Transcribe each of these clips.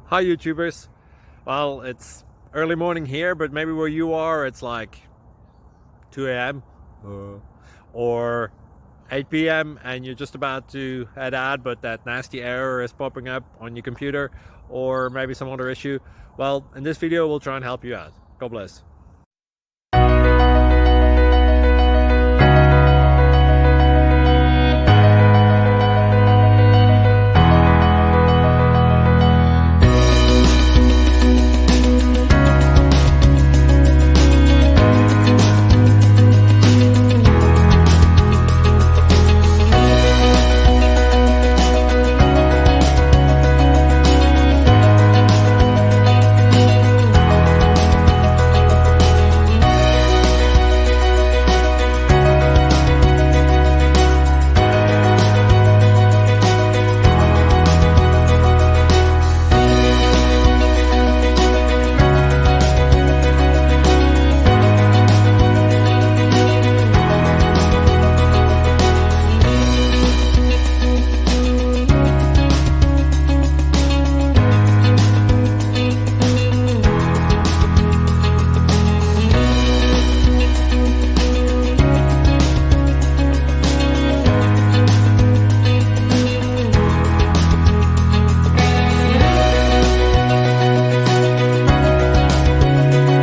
Hi YouTubers. Well, it's early morning here, but maybe where you are it's like 2 a.m. or 8 p.m. and you're just about to head out, but that nasty error is popping up on your computer, or maybe some other issue. Well, in this video we'll try and help you out. God bless.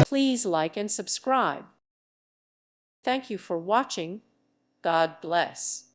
Please like and subscribe. Thank you for watching. God bless.